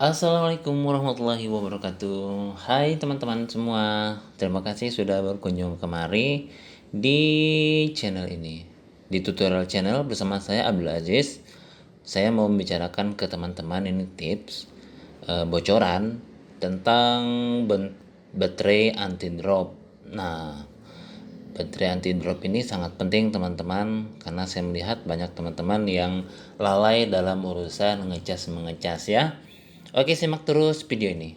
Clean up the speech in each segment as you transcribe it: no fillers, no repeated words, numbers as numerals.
Assalamualaikum warahmatullahi wabarakatuh. Hai teman-teman semua, terima kasih sudah berkunjung kemari di channel ini. Di tutorial channel bersama saya Abdul Aziz. Saya mau membicarakan ke teman-teman ini tips bocoran tentang baterai anti drop. Nah, baterai anti drop ini sangat penting teman-teman, karena saya melihat banyak teman-teman yang lalai dalam urusan mengecas ya. Oke, simak terus video ini.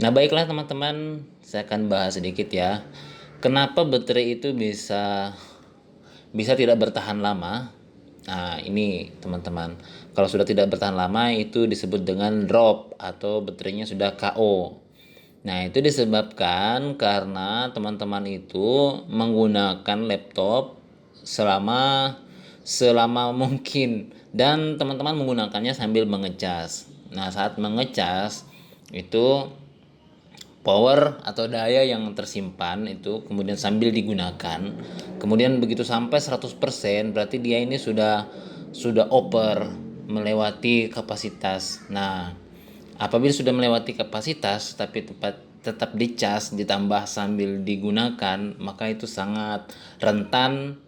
Nah, baiklah teman-teman, saya akan bahas sedikit ya. Kenapa baterai itu bisa tidak bertahan lama? Nah, ini teman-teman. Kalau sudah tidak bertahan lama itu disebut dengan drop atau baterainya sudah KO. Nah, itu disebabkan karena teman-teman itu menggunakan laptop selama selama mungkin dan teman-teman menggunakannya sambil mengecas. Nah, saat mengecas itu power atau daya yang tersimpan itu kemudian sambil digunakan, kemudian begitu sampai 100% berarti dia ini sudah over, melewati kapasitas. Nah, apabila sudah melewati kapasitas tapi tetap dicas ditambah sambil digunakan, maka itu sangat rentan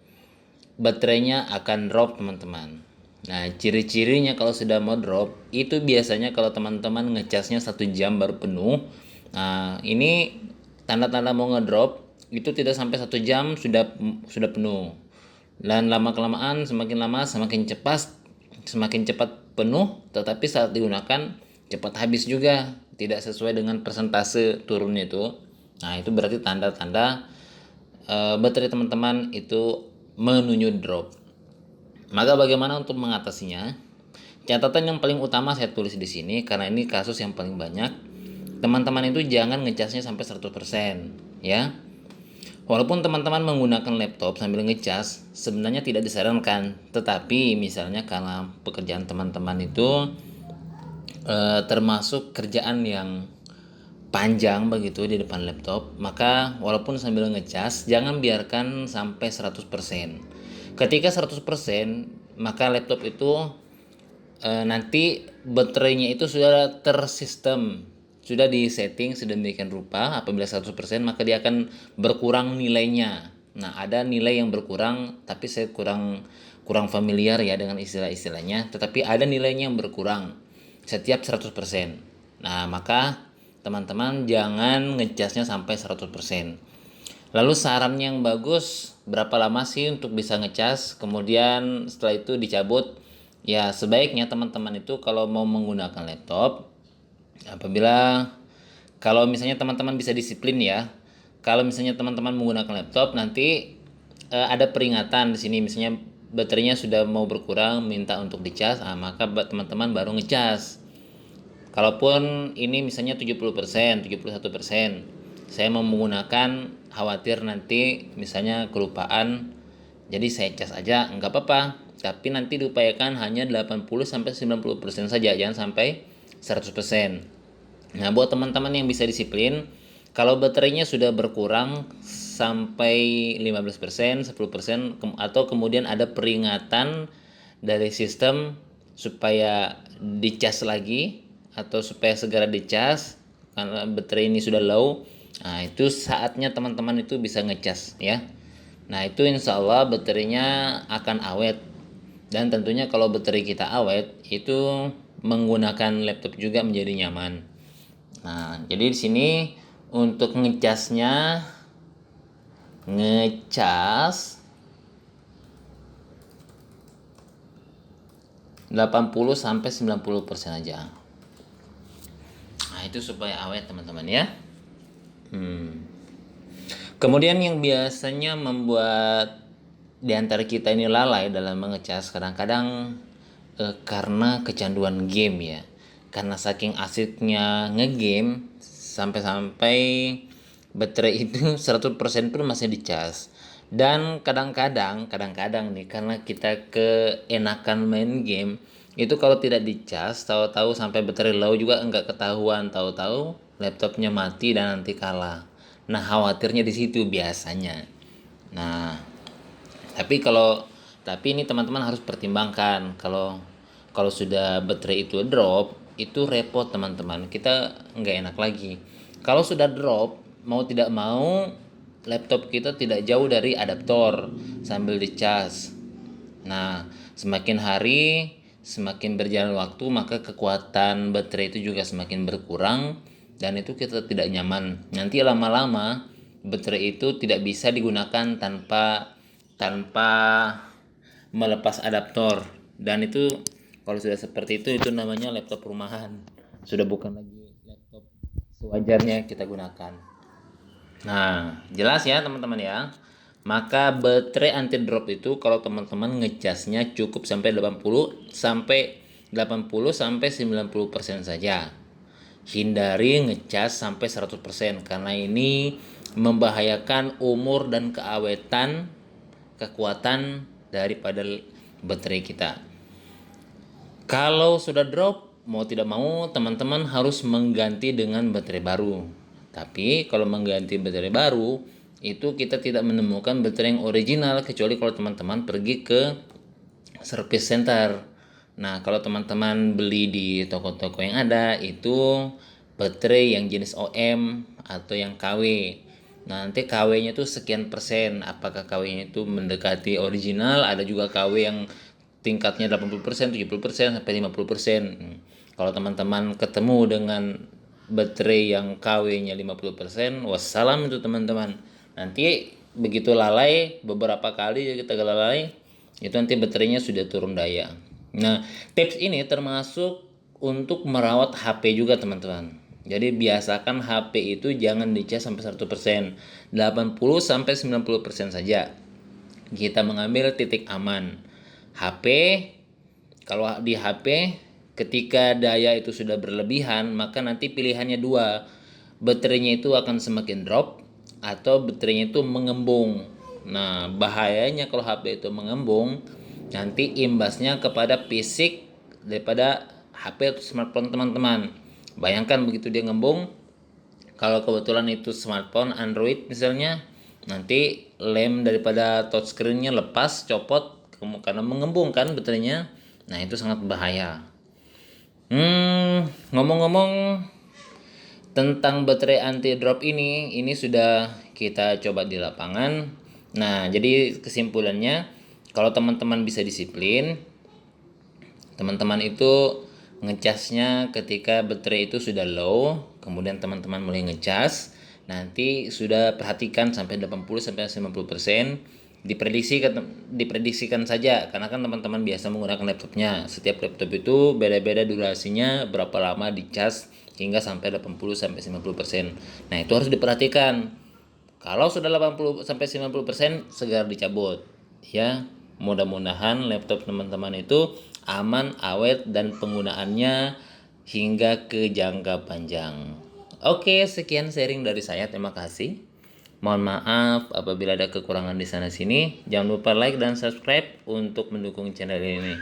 baterainya akan drop teman-teman. Nah, ciri-cirinya kalau sudah mau drop itu biasanya kalau teman-teman ngecasnya 1 jam baru penuh. Nah, ini tanda-tanda mau ngedrop itu tidak sampai 1 jam sudah penuh. Dan lama kelamaan semakin lama semakin cepat penuh, tetapi saat digunakan cepat habis juga, tidak sesuai dengan persentase turunnya itu. Nah, itu berarti tanda-tanda baterai teman-teman itu menuju drop. Maka bagaimana untuk mengatasinya? Catatan yang paling utama saya tulis di sini karena ini kasus yang paling banyak. Teman-teman itu jangan ngecasnya sampai 100% ya. Walaupun teman-teman menggunakan laptop sambil ngecas, sebenarnya tidak disarankan. Tetapi misalnya karena pekerjaan teman-teman itu termasuk kerjaan yang panjang begitu di depan laptop, maka walaupun sambil ngecas jangan biarkan sampai 100%. Ketika 100%, maka laptop itu nanti baterainya itu sudah tersistem, sudah disetting sedemikian rupa. Apabila 100% maka dia akan berkurang nilainya. Nah, ada nilai yang berkurang, tapi saya kurang familiar ya dengan istilah-istilahnya, tetapi ada nilainya yang berkurang setiap 100%. Nah, maka teman-teman jangan ngecasnya sampai 100%. Lalu saran yang bagus, berapa lama sih untuk bisa ngecas? Kemudian setelah itu dicabut. Ya, sebaiknya teman-teman itu kalau mau menggunakan laptop, apabila kalau misalnya teman-teman bisa disiplin ya. Kalau misalnya teman-teman menggunakan laptop nanti ada peringatan di sini, misalnya baterainya sudah mau berkurang, minta untuk dicas, maka teman-teman baru ngecas. Kalaupun ini misalnya 70%, 71%, saya mau menggunakan, khawatir nanti misalnya kelupaan, jadi saya cas aja, enggak apa-apa. Tapi nanti diupayakan hanya 80-90% saja, jangan sampai 100%. Nah, buat teman-teman yang bisa disiplin, kalau baterainya sudah berkurang sampai 15%, 10%, atau kemudian ada peringatan dari sistem supaya dicas lagi atau supaya segera dicas karena baterai ini sudah low, nah itu saatnya teman-teman itu bisa ngecas ya. Nah, itu insya Allah baterainya akan awet. Dan tentunya kalau baterai kita awet itu menggunakan laptop juga menjadi nyaman. Nah, jadi di sini untuk ngecasnya, ngecas 80-90% aja. Nah, itu supaya awet teman-teman ya. Kemudian yang biasanya membuat di antara kita ini lalai dalam mengecas kadang-kadang karena kecanduan game ya. Karena saking asiknya ngegame sampai-sampai baterai itu 100% pun masih dicas. Dan kadang-kadang nih karena kita keenakan main game, itu kalau tidak dicas tahu-tahu sampai baterai low juga enggak ketahuan, tahu-tahu laptopnya mati dan nanti kalah. Nah, khawatirnya di situ biasanya. Nah, tapi ini teman-teman harus pertimbangkan, kalau kalau sudah baterai itu drop, itu repot teman-teman. Kita nggak enak lagi. Kalau sudah drop, mau tidak mau laptop kita tidak jauh dari adaptor sambil dicas. Nah, semakin hari, semakin berjalan waktu, maka kekuatan baterai itu juga semakin berkurang dan itu kita tidak nyaman. Nanti lama-lama baterai itu tidak bisa digunakan tanpa tanpa melepas adaptor, dan itu kalau sudah seperti itu namanya laptop rumahan. Sudah bukan lagi laptop sewajarnya kita gunakan. Nah, jelas ya teman-teman ya. Maka baterai anti drop itu kalau teman-teman ngecasnya cukup sampai 90 sampai 90% saja. Hindari ngecas sampai 100% karena ini membahayakan umur dan keawetan kekuatan daripada baterai kita. Kalau sudah drop, mau tidak mau teman-teman harus mengganti dengan baterai baru. Tapi kalau mengganti baterai baru, itu kita tidak menemukan baterai yang original kecuali kalau teman-teman pergi ke service center. Nah, kalau teman-teman beli di toko-toko yang ada, itu baterai yang jenis OM atau yang KW. Nah, nanti KW-nya itu sekian persen. Apakah KW-nya itu mendekati original? Ada juga KW yang tingkatnya 80%, 70%, sampai 50%. Kalau teman-teman ketemu dengan baterai yang KW-nya 50%, wassalam itu teman-teman. Nanti begitu lalai, beberapa kali kita lalai, itu nanti baterainya sudah turun daya. Nah, tips ini termasuk untuk merawat HP juga teman-teman. Jadi biasakan HP itu jangan dicas sampai 100%, 80 sampai 90% saja. Kita mengambil titik aman. HP, kalau di HP ketika daya itu sudah berlebihan, maka nanti pilihannya dua. Baterainya itu akan semakin drop atau baterainya itu mengembung. Nah, bahayanya kalau HP itu mengembung, nanti imbasnya kepada fisik daripada HP atau smartphone teman-teman. Bayangkan begitu dia ngembung, kalau kebetulan itu smartphone Android misalnya, nanti lem daripada touchscreen-nya lepas, copot karena mengembung kan baterainya. Nah, itu sangat bahaya. Ngomong-ngomong tentang baterai anti drop ini sudah kita coba di lapangan. Nah, jadi kesimpulannya, kalau teman-teman bisa disiplin, teman-teman itu ngecasnya ketika baterai itu sudah low, kemudian teman-teman mulai ngecas, nanti sudah perhatikan sampai 80 sampai 90%, diprediksikan saja karena kan teman-teman biasa menggunakan laptopnya. Setiap laptop itu beda-beda durasinya, berapa lama dicas hingga sampai 80 sampai 90%. Nah, itu harus diperhatikan. Kalau sudah 80 sampai 90% segera dicabut. Ya, mudah-mudahan laptop teman-teman itu aman, awet dan penggunaannya hingga ke jangka panjang. Oke, sekian sharing dari saya. Terima kasih. Mohon maaf apabila ada kekurangan di sana sini. Jangan lupa like dan subscribe untuk mendukung channel ini.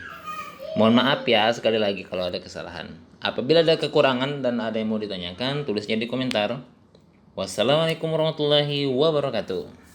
Mohon maaf ya sekali lagi kalau ada kesalahan. Apabila ada kekurangan dan ada yang mau ditanyakan, tulisnya di komentar. Wassalamualaikum warahmatullahi wabarakatuh.